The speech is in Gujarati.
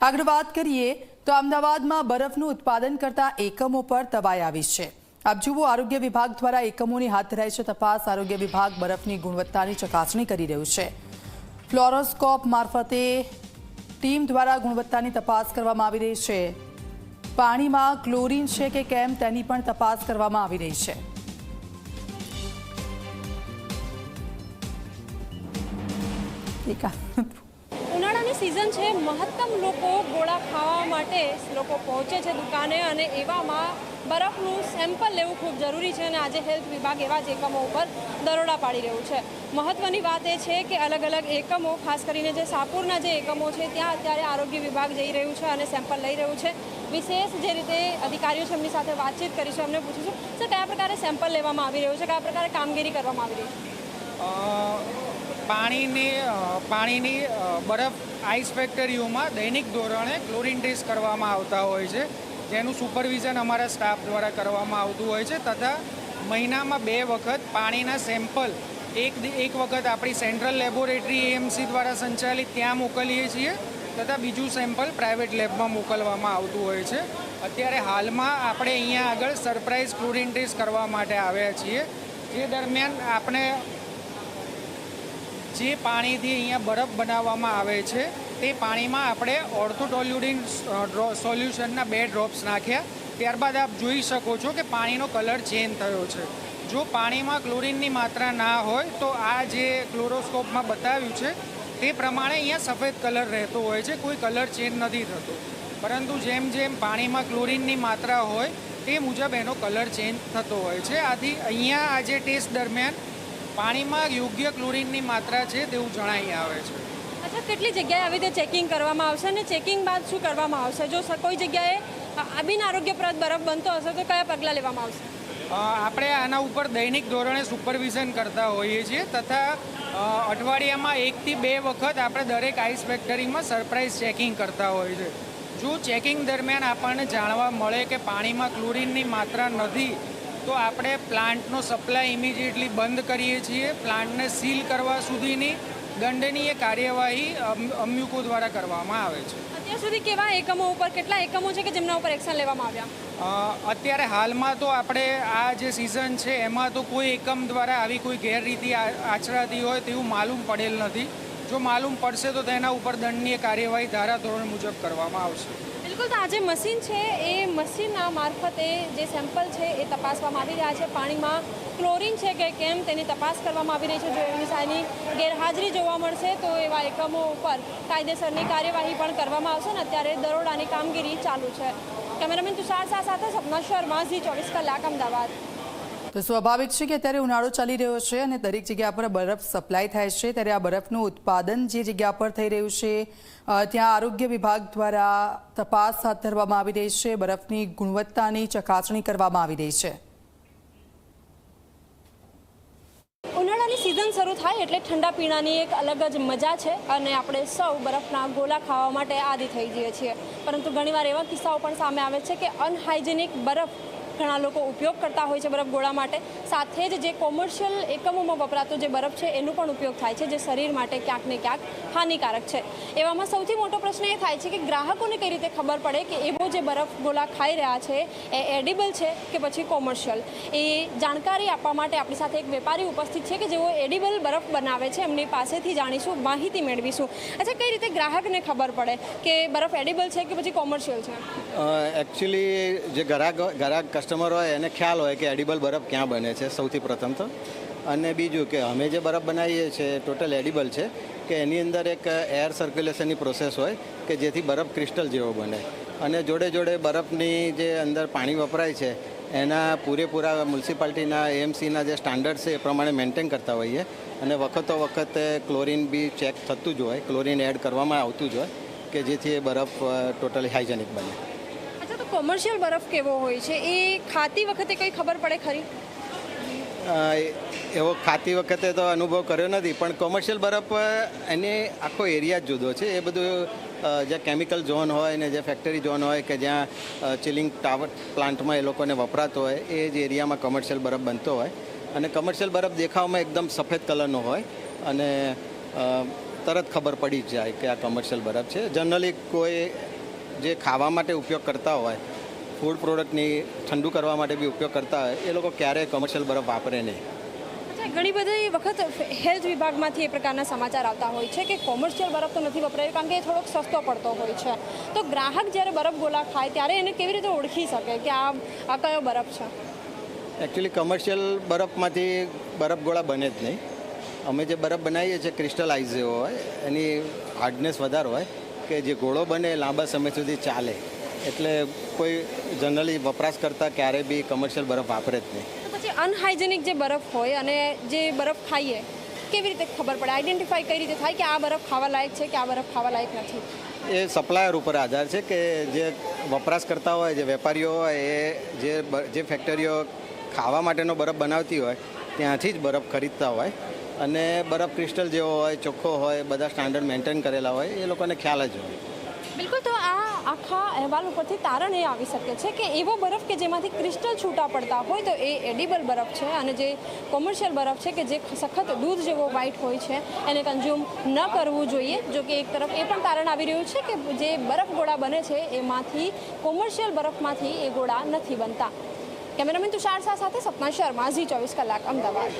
આગળ વાત કરીએ તો અમદાવાદમાં બરફનું ઉત્પાદન કરતા એકમો પર તવાઈ આવી છે। આપ જુઓ, આરોગ્ય વિભાગ દ્વારા એકમોની હાથ ધરાઈ છે તપાસ। આરોગ્ય વિભાગ બરફની ગુણવત્તાની ચકાસણી કરી રહ્યું છે। ફ્લોરોસ્કોપ મારફતે ટીમ દ્વારા ગુણવત્તાની તપાસ કરવામાં આવી રહી છે। પાણીમાં ક્લોરીન છે કે કેમ તેની પણ તપાસ કરવામાં આવી રહી છે। ઉનાળાની સિઝન છે, મહત્તમ લોકો ગોળા ખાવા માટે લોકો પહોંચે છે દુકાને અને એવામાં બરફનું સેમ્પલ લેવું ખૂબ જરૂરી છે અને આજે હેલ્થ વિભાગ એવા જ એકમો ઉપર દરોડા પાડી રહ્યું છે। મહત્વની વાત એ છે કે અલગ અલગ એકમો, ખાસ કરીને જે સાપુરના જે એકમો છે ત્યાં અત્યારે આરોગ્ય વિભાગ જઈ રહ્યું છે અને સેમ્પલ લઈ રહ્યું છે। વિશેષ જે રીતે અધિકારીઓ છે એમની સાથે વાતચીત કરીશું, એમને પૂછીશું સર કયા પ્રકારે સેમ્પલ લેવામાં આવી રહ્યું છે, કયા પ્રકારે કામગીરી કરવામાં આવી રહી છે। પાણીની બરફ આઈસ ફેક્ટરીઓમાં દૈનિક ધોરણે ક્લોરીન ટેસ્ટ કરવામાં આવતા હોય છે, જેનું સુપરવિઝન અમારા સ્ટાફ દ્વારા કરવામાં આવતું હોય છે તથા મહિનામાં 2 વખત પાણીના સેમ્પલ એક વખત આપણી સેન્ટ્રલ લેબોરેટરી એએમસી દ્વારા સંચાલિત ત્યાં મોકલીએ છીએ તથા બીજું સેમ્પલ પ્રાઇવેટ લેબમાં મોકલવામાં આવતું હોય છે। અત્યારે હાલમાં આપણે અહીંયા આગળ સરપ્રાઇઝ ક્લોરીન ટેસ્ટ કરવા માટે આવ્યા છીએ, જે દરમિયાન આપણે જે પાણીથી અહીંયા બરફ બનાવવામાં આવે છે તે પાણીમાં આપણે ઓર્થોટોલ્યુડિન સોલ્યુશનના 2 ડ્રોપ્સ નાખ્યા। ત્યારબાદ આપ જોઈ શકો છો કે પાણીનો કલર ચેન્જ થયો છે। જો પાણીમાં ક્લોરીનની માત્રા ના હોય તો આ જે ક્લોરોસ્કોપમાં બતાવ્યું છે તે પ્રમાણે અહીંયા સફેદ કલર રહેતો હોય છે, કોઈ કલર ચેન્જ નથી થતો। પરંતુ જેમ જેમ પાણીમાં ક્લોરીનની માત્રા હોય તે મુજબ એનો કલર ચેન્જ થતો હોય છે। આથી અહીંયા આજે ટેસ્ટ દરમિયાન પાણીમાં યોગ્ય ક્લોરીનની માત્રા છે તેવું જણાઈ આવે છે। અચ્છા, કેટલી જગ્યાએ આવી રીતે ચેકિંગ કરવામાં આવશે અને ચેકિંગ બાદ શું કરવામાં આવશે? જો કોઈ જગ્યાએ બિન આરોગ્યપ્રદ બરફ બનતો હશે તો કયા પગલાં લેવામાં આવશે? આપણે આના ઉપર દૈનિક ધોરણે સુપરવિઝન કરતા હોઈએ છીએ તથા અઠવાડિયામાં 1 થી 2 વખત આપણે દરેક આઈસ ફેક્ટરીમાં સરપ્રાઇઝ ચેકિંગ કરતા હોઈએ છીએ। જો ચેકિંગ દરમિયાન આપણને જાણવા મળે કે પાણીમાં ક્લોરીનની માત્રા નથી તો આપણે પ્લાન્ટનો સપ્લાય ઇમિડિયેટલી બંધ કરીએ છીએ। પ્લાન્ટને સીલ કરવા સુધીની દંડનીય કાર્યવાહી અમ્યુકો દ્વારા કરવામાં આવે છે। અત્યાર સુધી કેવા એકમો ઉપર, કેટલા એકમો છે કે જેમના ઉપર એક્શન લેવામાં આવ્યા? અત્યારે હાલમાં તો આપણે આ જે સિઝન છે એમાં તો કોઈ એકમ દ્વારા આવી કોઈ ગેરરીતિ આચરાતી હોય તેવું માલુમ પડેલ નથી। જો માલુમ પડશે તો તેના ઉપર દંડનીય કાર્યવાહી ધારાધોરણ મુજબ કરવામાં આવશે। બિલકુલ, તો આ જે મશીન છે એ મશીનના મારફતે જે સેમ્પલ છે એ તપાસવામાં આવી રહ્યા છે। પાણીમાં ક્લોરીન છે કે કેમ તેની તપાસ કરવામાં આવી રહી છે। જો એમની સાની ગેરહાજરી જોવા મળશે તો એવા એકમો ઉપર કાયદેસરની કાર્યવાહી પણ કરવામાં આવશે ને અત્યારે દરોડાની કામગીરી ચાલુ છે। કેમેરામેન તુષાર શાહ સાથે સપના શર્મા, Zee24 કલાક, અમદાવાદ। તો સ્વાભાવિક છે કે અત્યારે ઉનાળો ચાલી રહ્યો છે અને દરેક જગ્યા પર બરફ સપ્લાય થાય છે, ત્યારે આ બરફનું ઉત્પાદન જે જગ્યા પર થઈ રહ્યું છે ત્યાં આરોગ્ય વિભાગ દ્વારા તપાસ હાથ ધરવામાં આવી રહી છે, બરફની ગુણવત્તાની ચકાસણી કરવામાં આવી રહી છે। ઉનાળાની સિઝન શરૂ થાય એટલે ઠંડા પીણાની એક અલગ જ મજા છે અને આપણે સૌ બરફના ગોલા ખાવા માટે આદી થઈ જઈએ છીએ, પરંતુ ઘણીવાર એવા કિસ્સાઓ પણ સામે આવે છે કે અનહાઇજેનિક બરફ ઘણા લોકો ઉપયોગ કરતા હોય છે બરફ ગોળા માટે, સાથે જ જે કોમર્શિયલ એકમોમાં વપરાતો જે બરફ છે એનો પણ ઉપયોગ થાય છે, જે શરીર માટે ક્યાંક ને ક્યાંક હાનિકારક છે। એવામાં સૌથી મોટો પ્રશ્ન એ થાય છે કે ગ્રાહકોને કઈ રીતે ખબર પડે કે એવો જે બરફ ગોળા ખાઈ રહ્યા છે એ એડિબલ છે કે પછી કોમર્શિયલ? એ જાણકારી આપવા માટે આપણી સાથે એક વેપારી ઉપસ્થિત છે કે જેઓ એડિબલ બરફ બનાવે છે, એમની પાસેથી જાણીશું, માહિતી મેળવીશું। અચ્છા, કઈ રીતે ગ્રાહકને ખબર પડે કે બરફ એડિબલ છે કે પછી કોમર્શિયલ છે? એકચ્યુઅલી જે ગ્રાહક કસ્ટમર હોય એને ખ્યાલ હોય કે એડિબલ બરફ ક્યાં બને છે, સૌથી પ્રથમ તો। અને બીજું કે અમે જે બરફ બનાવીએ છીએ ટોટલ એડિબલ છે કે એની અંદર એક એર સર્ક્યુલેશનની પ્રોસેસ હોય કે જેથી બરફ ક્રિસ્ટલ જેવો બને, અને જોડે જોડે બરફની જે અંદર પાણી વપરાય છે એના પૂરેપૂરા મ્યુનિસિપાલિટીના એએમસીના જે સ્ટાન્ડર્ડ છે એ પ્રમાણે મેન્ટેન કરતા હોઈએ, અને વખતો વખતે ક્લોરીન બી ચેક થતું જ હોય, ક્લોરીન એડ કરવામાં આવતું જ હોય કે જેથી એ બરફ ટોટલી હાઇજેનિક બને। તો કોમર્શિયલ બરફ કેવો હોય છે એ ખાતી વખતે કંઈ ખબર પડે ખરી? એવો ખાતી વખતે તો અનુભવ કર્યો નથી, પણ કોમર્શિયલ બરફ એને આખો એરિયા જ જુદો છે। એ બધું જે કેમિકલ ઝોન હોય ને જે ફેક્ટરી ઝોન હોય કે જ્યાં ચિલિંગ ટાવર પ્લાન્ટમાં એ લોકોને વપરાતો હોય એ જ એરિયામાં કોમર્શિયલ બરફ બનતો હોય, અને કોમર્શિયલ બરફ દેખાવમાં એકદમ સફેદ કલરનો હોય અને તરત ખબર પડી જ જાય કે આ કોમર્શિયલ બરફ છે। જનરલી કોઈ જે ખાવા માટે ઉપયોગ કરતા હોય, ફૂડ પ્રોડક્ટની ઠંડુ કરવા માટે બી ઉપયોગ કરતા હોય, એ લોકો ક્યારેય કમર્શિયલ બરફ વાપરે નહીં. ઘણી બધી વખત હેલ્થ વિભાગમાંથી એ પ્રકારના સમાચાર આવતા હોય છે કે કોમર્શિયલ બરફ તો નથી વપરાયો કારણ કે એ થોડોક સસ્તો પડતો હોય છે. તો ગ્રાહક જ્યારે બરફ ગોલા ખાય ત્યારે એને કેવી રીતે ઓળખી શકે કે આ કયો બરફ છે? એકચ્યુઅલી કમર્શિયલ બરફમાંથી બરફ ગોળા બને જ નહીં. અમે જે બરફ બનાવીએ છીએ ક્રિસ્ટલાઇઝ જેવો હોય, એની હાર્ડનેસ વધારે હોય કે જે ગોળો બને એ લાંબા સમય સુધી ચાલે. એટલે કોઈ જનરલી વપરાશ કરતાં ક્યારેય બી કમર્શિયલ બરફ વાપરે જ નહીં. પછી અનહાઇજેનિક જે બરફ હોય અને જે બરફ ખાઈએ કેવી રીતે ખબર પડે, આઈડેન્ટિફાઈ કઈ રીતે થાય કે આ બરફ ખાવા લાયક છે કે આ બરફ ખાવા લાયક નથી? એ સપ્લાયર ઉપર આધાર છે કે જે વપરાશ કરતા હોય, જે વેપારીઓ હોય, એ જે ફેક્ટરીઓ ખાવા માટેનો બરફ બનાવતી હોય ત્યાંથી જ બરફ ખરીદતા હોય અને બરફ ક્રિસ્ટલ જેવો હોય, ચોખ્ખો હોય, બધા સ્ટાન્ડર્ડ મેન્ટેન કરેલા હોય, એ લોકોને ખ્યાલ જ હોય. બિલકુલ. તો આ આખા અહેવાલ ઉપરથી તારણ એ આવી શકે છે કે એવો બરફ કે જેમાંથી ક્રિસ્ટલ છૂટા પડતા હોય તો એ એડિબલ બરફ છે અને જે કોમર્શિયલ બરફ છે કે જે સખત દૂધ જેવો વ્હાઇટ હોય છે એને કન્ઝ્યુમ ન કરવું જોઈએ. જો કે એક તરફ એ પણ તારણ આવી રહ્યું છે કે જે બરફ ગોળા બને છે એમાંથી કોમર્શિયલ બરફમાંથી એ ગોળા નથી બનતા. કેમેરામેન તુષાર શાહ સાથે સપના શર્મા, ઝી 24 કલાક, અમદાવાદ.